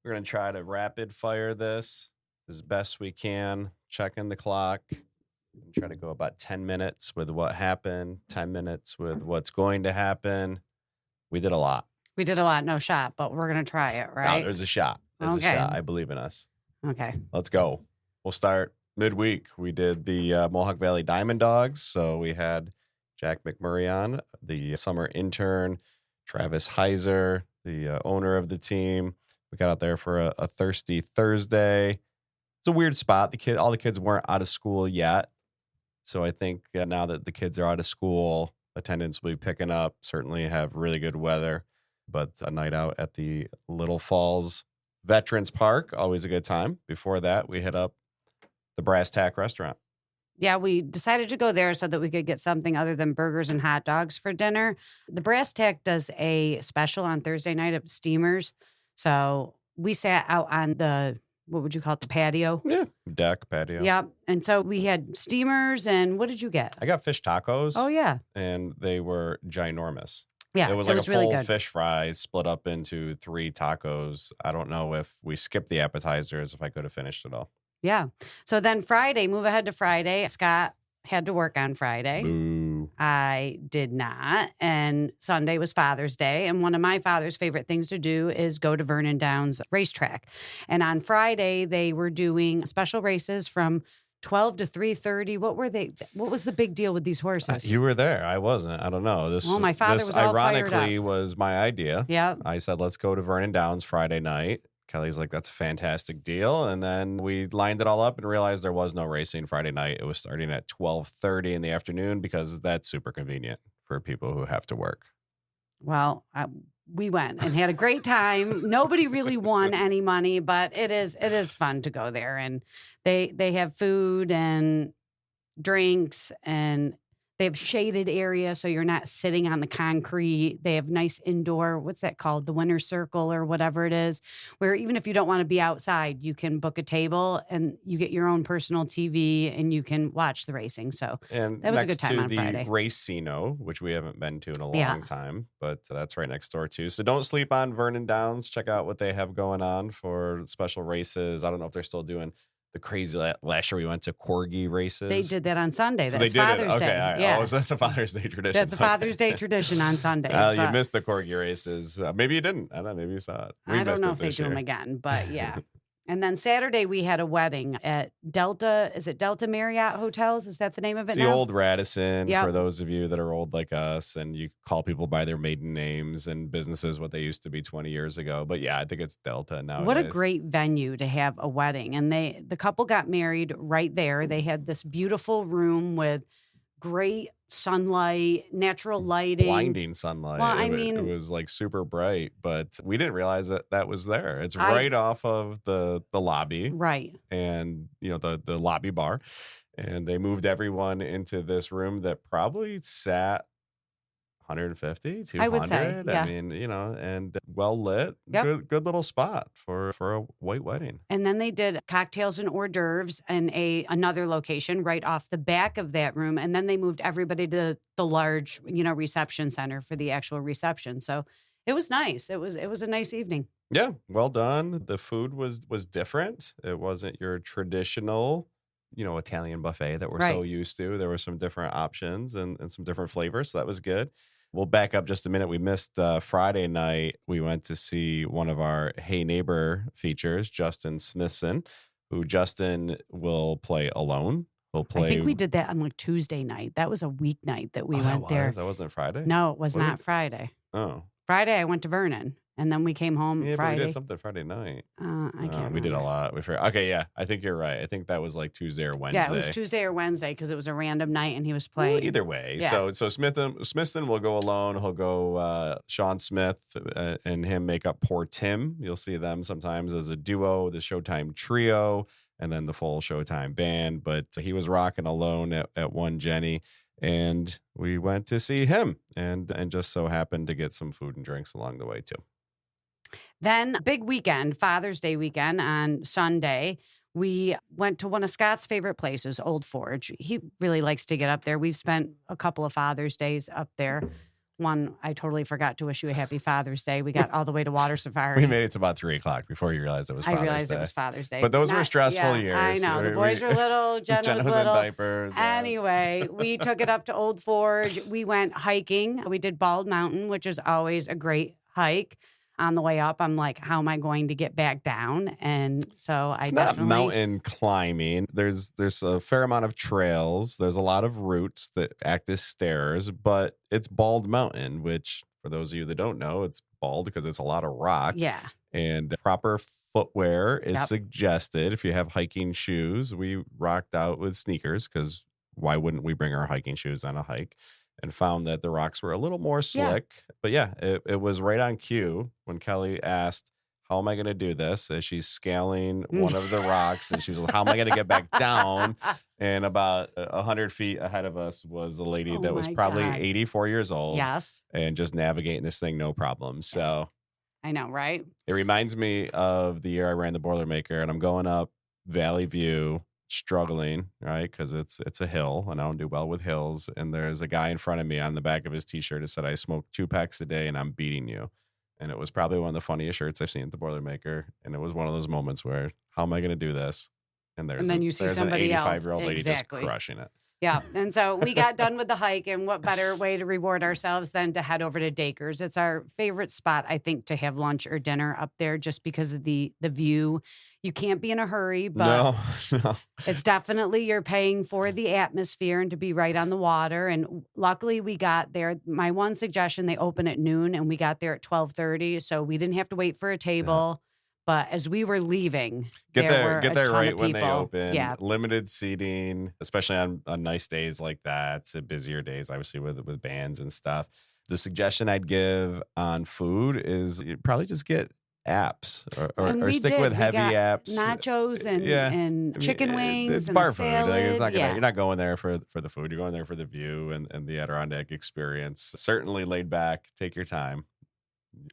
We're going to try to rapid fire this as best we can, checking the clock. Try to go about 10 minutes with what happened, 10 minutes with what's going to happen. We did a lot. We did a lot, no shot, but we're going to try it, right? No, there's a shot. There's a shot. I believe in us. Okay. Let's go. We'll start midweek. We did the Mohawk Valley Diamond Dogs. So we had Jack McMurray on, the summer intern, Travis Heiser, the owner of the team. We got out there for a thirsty Thursday. It's a weird spot. All the kids weren't out of school yet. So I think now that the kids are out of school, attendance will be picking up. Certainly have really good weather. But a night out at the Little Falls Veterans Park, always a good time. Before that, we hit up the Brass Tack restaurant. Yeah, we decided to go there so that we could get something other than burgers and hot dogs for dinner. The Brass Tack does a special on Thursday night of steamers. So we sat out on the, what would you call it, the patio? Yeah, deck, patio. Yep. And so we had steamers, and what did you get? I got fish tacos. Oh, yeah. And they were ginormous. Yeah, it was like a full really good. fish fry split up into 3 tacos. I don't know if we skipped the appetizers, if I could have finished it all. Yeah. So then Friday, move ahead to Friday. Scott had to work on Friday. Boo. I did not. And Sunday was Father's Day. And one of my father's favorite things to do is go to Vernon Downs racetrack. And on Friday, they were doing special races from 12 to 3:30. What were they? What was the big deal with these horses? You were there. I wasn't. I don't know. My father was all fired up. Ironically was my idea. Yeah. I said, let's go to Vernon Downs Friday night. Kelly's like, that's a fantastic deal. And then we lined it all up and realized there was no racing Friday night. It was starting at 12:30 in the afternoon because that's super convenient for people who have to work. Well, we went and had a great time. Nobody really won any money, but it is fun to go there. And they have food and drinks, and they have shaded area, so you're not sitting on the concrete. They have nice indoor, what's that called? The winner's circle or whatever it is, where even if you don't want to be outside, you can book a table and you get your own personal TV and you can watch the racing. So and that was a good time on Friday. Next to the Racino, which we haven't been to in a long time, but that's right next door too. So don't sleep on Vernon Downs. Check out what they have going on for special races. I don't know if they're still doing the crazy, last year we went to corgi races. They did that on Sunday. So that's they did Father's it. Okay, Day. all right. Yeah. Oh, so that's a Father's Day tradition. That's a Father's Day tradition on Sundays. You missed the corgi races. Maybe you didn't. I don't know. Maybe you saw it. I don't know if they do them again, but yeah. And then Saturday we had a wedding at Delta. Is it Delta Marriott Hotels? Is that the name of it it's now? The old Radisson, Yep. For those of you that are old like us and you call people by their maiden names and businesses what they used to be 20 years ago. But yeah, I think it's Delta now. What a great venue to have a wedding. And the couple got married right there. They had this beautiful room with great sunlight, natural lighting. Blinding sunlight. Well, it was like super bright, but we didn't realize that was there. It's right off of the lobby. Right. And, the lobby bar. And they moved everyone into this room that probably sat 150, 200. I would say, yeah. I mean, and well lit. Yep. Good little spot for a white wedding. And then they did cocktails and hors d'oeuvres in another location right off the back of that room. And then they moved everybody to the large, reception center for the actual reception. So it was nice. It was a nice evening. Yeah, well done. The food was different. It wasn't your traditional, Italian buffet that we're so used to. There were some different options and some different flavors. So that was good. We'll back up just a minute. We missed Friday night. We went to see one of our Hey Neighbor features, Justin Smithson, who Justin will play alone. He'll play. I think we did that on Tuesday night. That was a weeknight that we went there. That wasn't Friday? No, it was not Friday. Oh. Friday, I went to Vernon. And then we came home Friday. Friday. But we did something Friday night. I can't remember. We did a lot. Okay, yeah. I think you're right. I think that was like Tuesday or Wednesday. Yeah, it was Tuesday or Wednesday because it was a random night and he was playing. Well, either way. Yeah. So Smithson will go alone. He'll go Sean Smith and him make up Poor Tim. You'll see them sometimes as a duo, the Showtime trio, and then the full Showtime band. But he was rocking alone at one Jenny. And we went to see him and just so happened to get some food and drinks along the way, too. Then big weekend, Father's Day weekend on Sunday, we went to one of Scott's favorite places, Old Forge. He really likes to get up there. We've spent a couple of Father's Days up there. One, I totally forgot to wish you a happy Father's Day. We got all the way to Water Safari. We made it to about 3:00 before you realized it was Father's Day. I realized it was Father's Day. But those were stressful years. I know. The boys were little. Jenna was little. in diapers. Anyway, we took it up to Old Forge. We went hiking. We did Bald Mountain, which is always a great hike. On the way up, I'm like, how am I going to get back down? And so it's not mountain climbing. There's a fair amount of trails. There's a lot of routes that act as stairs, but it's Bald Mountain, which for those of you that don't know, it's bald because it's a lot of rock. Yeah. And proper footwear is suggested. If you have hiking shoes, we rocked out with sneakers because why wouldn't we bring our hiking shoes on a hike? And found that the rocks were a little more slick. But it was right on cue when Kelly asked, how am I going to do this? As she's scaling one of the rocks, and she's like, how am I going to get back down? And about 100 feet ahead of us was a lady that was probably 84 years old. Yes. And just navigating this thing, no problem. So I know, right? It reminds me of the year I ran the Boilermaker, and I'm going up Valley View, struggling, right? Because it's a hill, and I don't do well with hills. And there's a guy in front of me on the back of his T-shirt that said, I smoke 2 packs a day, and I'm beating you. And it was probably one of the funniest shirts I've seen at the Boilermaker. And it was one of those moments where, how am I going to do this? And then you see somebody else, an 85-year-old lady just crushing it. Yeah. And so we got done with the hike, and what better way to reward ourselves than to head over to Daiker's. It's our favorite spot, I think, to have lunch or dinner up there just because of the view. You can't be in a hurry, but no. It's definitely you're paying for the atmosphere and to be right on the water. And luckily we got there. My one suggestion, they open at noon, and we got there at 12:30. So we didn't have to wait for a table. Yeah. But as we were leaving, get there right when they open. Yeah. Limited seating, especially on nice days like that, busier days, obviously with bands and stuff. The suggestion I'd give on food is you probably just get apps or stick with heavy apps, nachos and chicken wings. It's and bar food. Salad. It's not you're not going there for the food. You're going there for the view and the Adirondack experience. Certainly laid back. Take your time.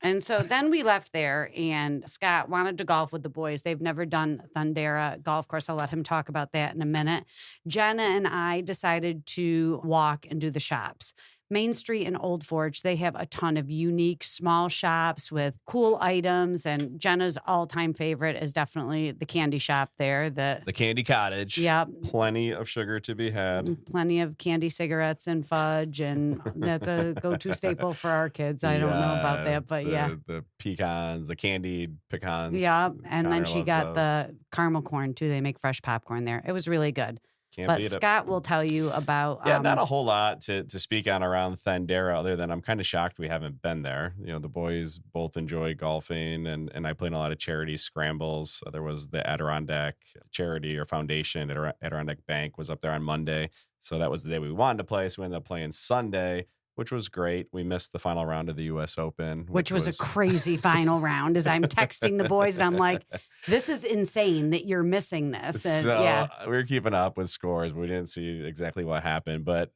And so then we left there, and Scott wanted to golf with the boys. They've never done Thendara golf course. I'll let him talk about that in a minute. Jenna and I decided to walk and do the shops. Main Street in Old Forge, they have a ton of unique small shops with cool items. And Jenna's all-time favorite is definitely the candy shop there. The Candy Cottage. Yep. Plenty of sugar to be had. Plenty of candy cigarettes and fudge. And that's a go-to staple for our kids. I don't know about that, but The pecans, the candied pecans. Yeah. And then she got the caramel corn, too. They make fresh popcorn there. It was really good. But Scott will tell you about... not a whole lot to speak on around Thendara, other than I'm kind of shocked we haven't been there. You know, the boys both enjoy golfing, and I play in a lot of charity scrambles. There was the Adirondack Charity or Foundation, Adirondack Bank was up there on Monday. So that was the day we wanted to play. So we ended up playing Sunday, which was great. We missed the final round of the U.S. Open. Which was a crazy final round, as I'm texting the boys, and I'm like, this is insane that you're missing this. And, so we were keeping up with scores. We didn't see exactly what happened. But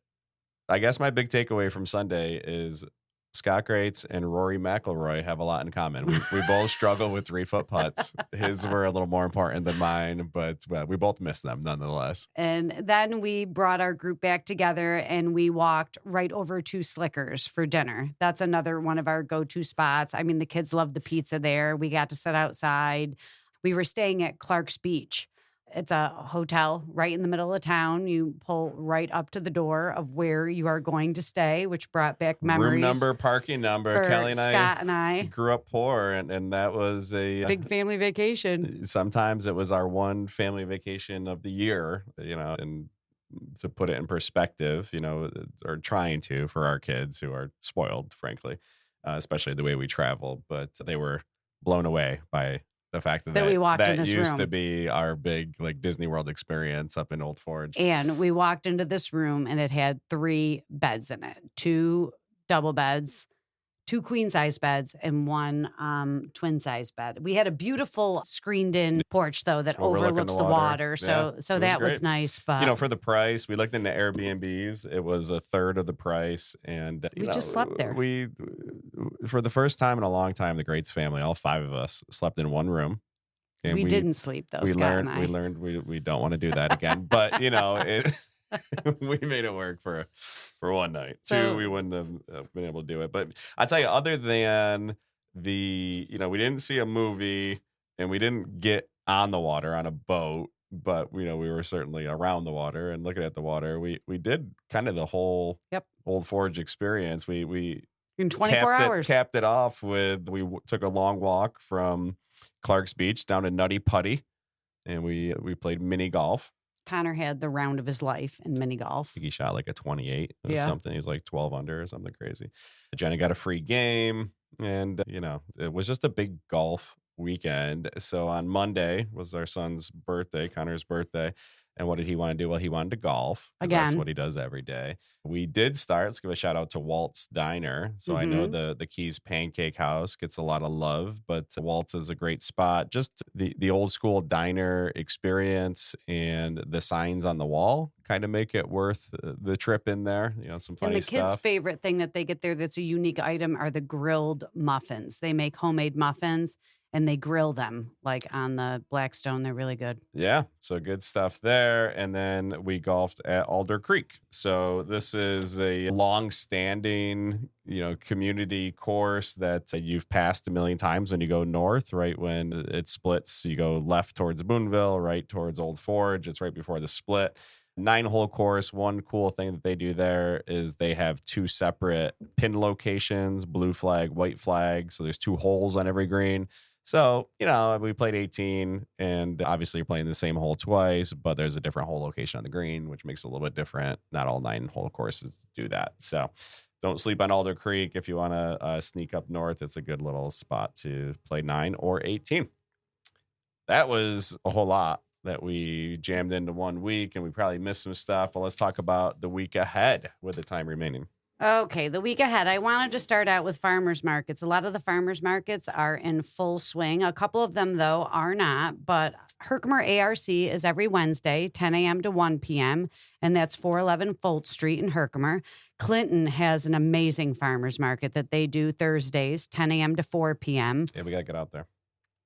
I guess my big takeaway from Sunday is Scott Grates and Rory McIlroy have a lot in common. We both struggle with 3-foot putts. His were a little more important than mine, but we both missed them nonetheless. And then we brought our group back together, and we walked right over to Slicker's for dinner. That's another one of our go-to spots. I mean, the kids love the pizza there. We got to sit outside. We were staying at Clark's Beach. It's a hotel right in the middle of town. You pull right up to the door of where you are going to stay, which brought back memories. Room number, parking number. Kelly and Scott and I grew up poor, and that was a big family vacation. Sometimes it was our one family vacation of the year, and to put it in perspective, or trying to for our kids who are spoiled, frankly, especially the way we travel. But they were blown away by the fact that we walked in this used room. To be our big Disney World experience up in Old Forge. And we walked into this room, and it had 3 beds in it, 2 double beds, 2 queen-size beds, and 1 twin-size bed. We had a beautiful screened-in porch, though, that overlooks the water. So that was nice. But for the price, we looked into Airbnbs. It was a third of the price, and we just slept there. We, for the first time in a long time, the Grates family, all 5 of us, slept in one room. And we didn't sleep, though. We learned we don't want to do that again. But we made it work for one night. So- Two, we wouldn't have been able to do it. But I tell you, other than we didn't see a movie and we didn't get on the water on a boat, but we were certainly around the water and looking at the water. We did kind of the whole Old Forge experience. We in 24 hours. Capped it off with took a long walk from Clark's Beach down to Nutty Putty, and we played mini golf. Connor had the round of his life in mini golf. I think he shot like a 28 or something. He was like 12 under or something crazy. Jenny got a free game, and it was just a big golf weekend. So on Monday was our son's birthday, Connor's birthday. And what did he want to do? Well, he wanted to golf. Again. That's what he does every day. We did start. Let's give a shout out to Walt's Diner. So I know the Keys Pancake House gets a lot of love, but Walt's is a great spot. Just the old school diner experience and the signs on the wall kind of make it worth the trip in there. Some funny stuff. And the kids' favorite thing that they get there that's a unique item are the grilled muffins. They make homemade muffins. And they grill them like on the Blackstone. They're really good. Yeah, so good stuff there. And then we golfed at Alder Creek. So this is a long-standing, community course that you've passed a million times when you go north. Right when it splits, you go left towards Boonville, right towards Old Forge. It's right before the split. 9-hole course. One cool thing that they do there is they have 2 separate pin locations, blue flag, white flag. So there's 2 holes on every green. So, we played 18, and obviously you're playing the same hole twice, but there's a different hole location on the green, which makes it a little bit different. Not all 9-hole courses do that. So don't sleep on Alder Creek. If you want to sneak up north, it's a good little spot to play 9 or 18. That was a whole lot that we jammed into 1 week, and we probably missed some stuff, but let's talk about the week ahead with the time remaining. Okay, the week ahead. I wanted to start out with farmers markets. A lot of the farmers markets are in full swing. A couple of them, though, are not. But Herkimer ARC is every Wednesday, 10 a.m. to 1 p.m., and that's 411 Folt Street in Herkimer. Clinton has an amazing farmers market that they do Thursdays, 10 a.m. to 4 p.m. Yeah, we got to get out there.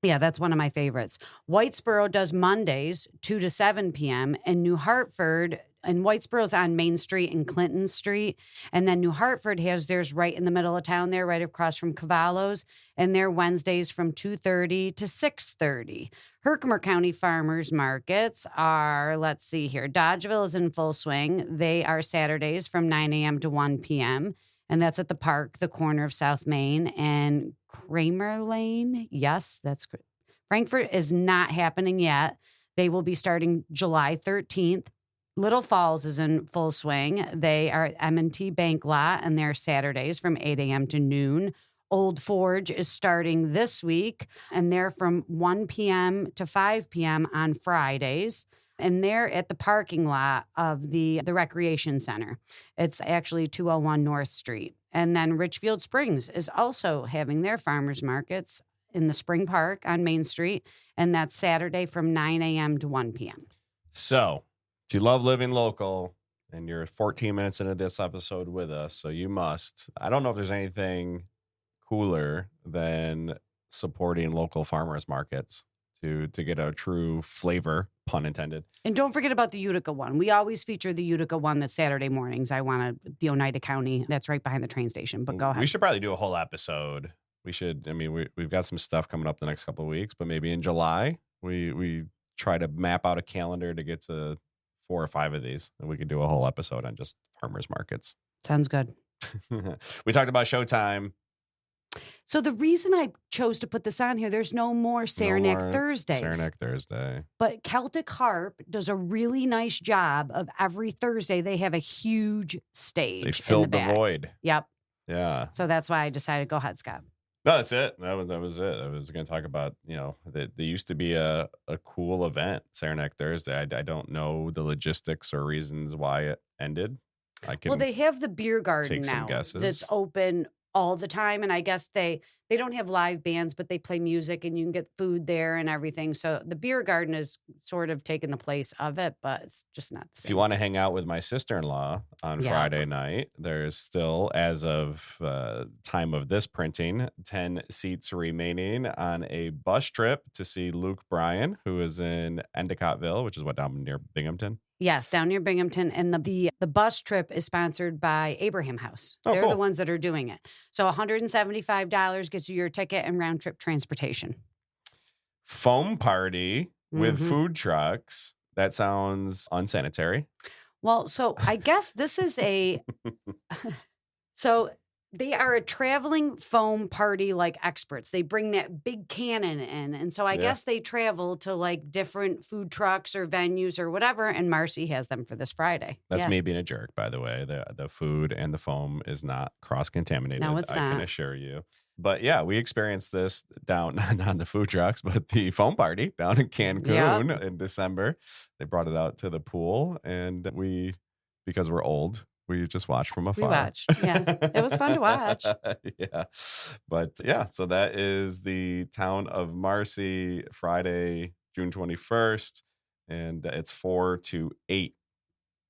Yeah, that's one of my favorites. Whitesboro does Mondays, 2 to 7 p.m., and New Hartford, and Whitesboro's on Main Street and Clinton Street. And then New Hartford has theirs right in the middle of town there, right across from Cavallo's. And they're Wednesdays from 2:30 to 6:30. Herkimer County farmers markets are, let's see here, Dodgeville is in full swing. They are Saturdays from 9 a.m. to 1 p.m., and that's at the park, the corner of South Main and Kramer Lane. Yes, that's good. Frankfurt is not happening yet. They will be starting July 13th. Little Falls is in full swing. They are at M&T Bank Lot, and they're Saturdays from 8 a.m. to noon. Old Forge is starting this week, and they're from 1 p.m. to 5 p.m. on Fridays. And they're at the parking lot of the recreation center. It's actually 201 North Street. And then Richfield Springs is also having their farmers markets in the Spring Park on Main Street. And that's Saturday from 9 a.m. to 1 p.m. So if you love living local and you're 14 minutes into this episode with us, so you must. I don't know if there's anything cooler than supporting local farmers markets to get a true flavor, pun intended. And don't forget about the Utica one. We always feature the Utica one that's Saturday mornings. I want to, the Oneida County, that's right behind the train station. But go ahead. We should probably do a whole episode. We should, we've got some stuff coming up the next couple of weeks, but maybe in July, we try to map out a calendar to get to 4 or 5 of these, and we could do a whole episode on just farmers markets. Sounds good. We talked about Showtime. So the reason I chose to put this on here, there's no more Saranac Thursdays. Saranac Thursday. But Celtic Harp does a really nice job of every Thursday. They have a huge stage. They filled the back. void. Yep. Yeah. So that's why I decided, go ahead, Scott. No, that's it. That was it. I was going to talk about, there used to be a cool event, Saranac Thursday. I don't know the logistics or reasons why it ended. Well, they have the beer garden take some now guesses. that's open all the time. And I guess they don't have live bands, but they play music and you can get food there and everything. So the beer garden is sort of taking the place of it, but it's just not the same. If you want to hang out with my sister-in-law on Friday night, there's still, as of time of this printing, 10 seats remaining on a bus trip to see Luke Bryan, who is in Endicotville, which is down near Binghamton. Yes, down near Binghamton. And the bus trip is sponsored by Abraham House. Oh, They're cool. the ones that are doing it. So $175 gets you your ticket and round trip transportation. Foam party with Mhm. food trucks. That sounds unsanitary. Well, so I guess this is so they are a traveling foam party like experts. They bring that big cannon in. And so I guess they travel to like different food trucks or venues or whatever. And Marcy has them for this Friday. That's me being a jerk, by the way. The food and the foam is not cross-contaminated. No, it's I not. can assure you. But yeah, we experienced this down, not the food trucks, but the foam party down in Cancun in December. They brought it out to the pool, and because we're old, we just watched from afar. We watched. Yeah. It was fun to watch. Yeah. But yeah, so that is the town of Marcy, Friday, June 21st. And it's 4 to 8.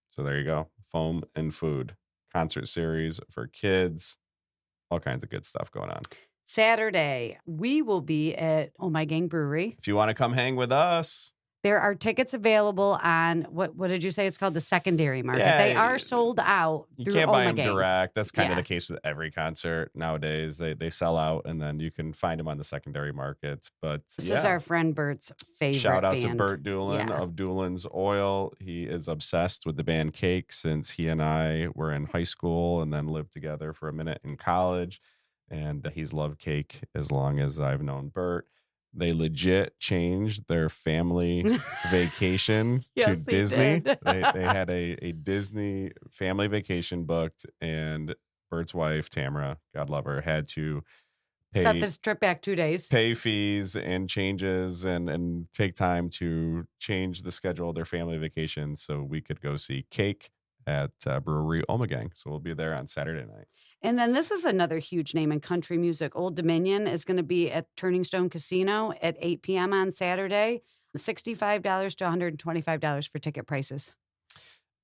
So there you go. Foam and food. Concert series for kids. All kinds of good stuff going on. Saturday, we will be at Ommegang Brewery. If you want to come hang with us. There are tickets available on, what did you say it's called? The secondary market. Yeah, they are sold out You through can't buy them Ommegang. direct. That's kind of the case with every concert nowadays. They sell out, and then you can find them on the secondary market. But This is our friend Bert's favorite Shout out band. to Bert Doolin of Doolin's Oil. He is obsessed with the band Cake since he and I were in high school and then lived together for a minute in college. And he's loved Cake as long as I've known Bert. They legit changed their family vacation to Disney. They had a Disney family vacation booked, and Bert's wife, Tamara, God love her, had to set this trip back 2 days. Pay fees and changes and take time to change the schedule of their family vacation so we could go see Cake at Brewery Ommegang. So we'll be there on Saturday night. And then this is another huge name in country music. Old Dominion is going to be at Turning Stone Casino at 8 p.m. on Saturday. $65 to $125 for ticket prices.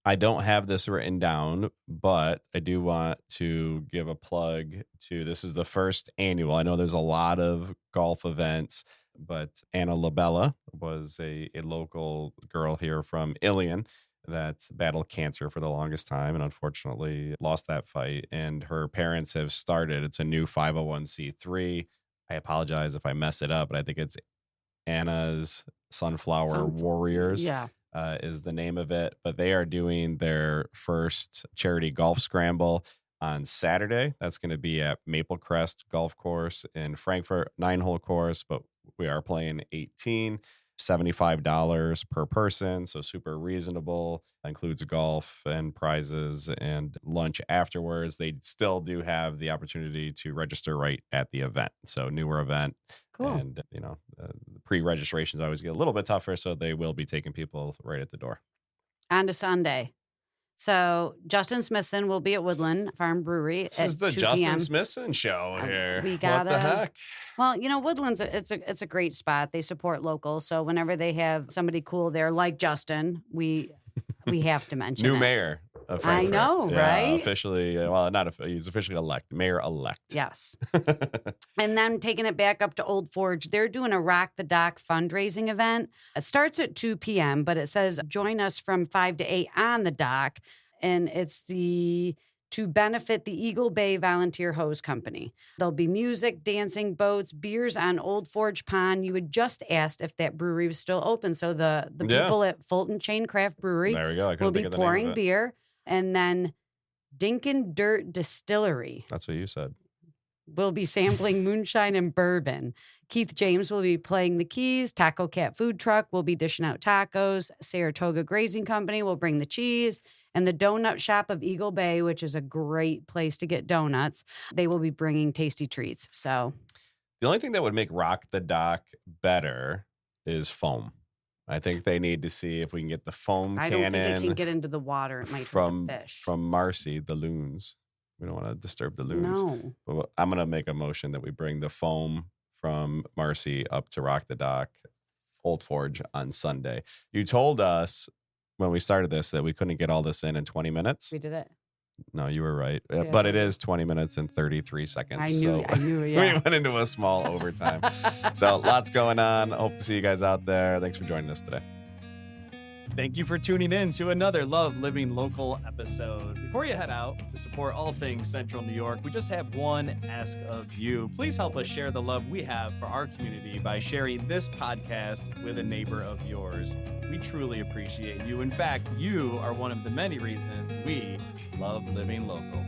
I don't have this written down, but I do want to give a plug to, this is the first annual. I know there's a lot of golf events, but Anna LaBella was a local girl here from Ilion that battled cancer for the longest time and unfortunately lost that fight. And her parents have started, it's a new 501c3. I apologize if I mess it up, but I think it's Anna's Sunflower Warriors. Yeah. Is the name of it. But they are doing their first charity golf scramble on Saturday. That's going to be at Maple Crest Golf Course in Frankfurt, 9-hole course, but we are playing 18. $75 per person, so super reasonable. Includes golf and prizes and lunch afterwards. They still do have the opportunity to register right at the event. So newer event. Cool. And, pre-registrations always get a little bit tougher, so they will be taking people right at the door. On to Sunday. So Justin Smithson will be at Woodland Farm Brewery. This is the Justin Smithson show here. We got what the heck? Well, Woodland's it's a great spot. They support local, so whenever they have somebody cool there like Justin, we have to mention New it. mayor of Frankfurt. I know, right? Officially, he's officially mayor-elect. Yes. And then taking it back up to Old Forge, they're doing a Rock the Dock fundraising event. It starts at 2 p.m., but it says join us from 5 to 8 on the dock. And it's to benefit the Eagle Bay Volunteer Hose Company. There'll be music, dancing, boats, beers on Old Forge Pond. You had just asked if that brewery was still open. So the people at Fulton Chain Craft Brewery will be pouring beer. And then Dinkin Dirt Distillery. That's what you said. Will be sampling moonshine and bourbon. Keith James will be playing the keys. Taco Cat Food Truck will be dishing out tacos. Saratoga Grazing Company will bring the cheese. And the Donut Shop of Eagle Bay, which is a great place to get donuts, they will be bringing tasty treats. So the only thing that would make Rock the Dock better is foam. I think they need to see if we can get the foam cannon. I don't think it can get into the water. It might hurt the fish. From Marcy, the loons. We don't want to disturb the loons. No. But I'm going to make a motion that we bring the foam from Marcy up to Rock the Dock, Old Forge on Sunday. You told us when we started this that we couldn't get all this in 20 minutes. We did it. No, you were right. Yeah. But it is 20 minutes and 33 seconds. I knew, yeah. We went into a small overtime. So lots going on. Hope to see you guys out there. Thanks for joining us today. Thank you for tuning in to another Love Living Local episode. Before you head out to support all things Central New York, we just have one ask of you. Please help us share the love we have for our community by sharing this podcast with a neighbor of yours. We truly appreciate you. In fact, you are one of the many reasons we love living local.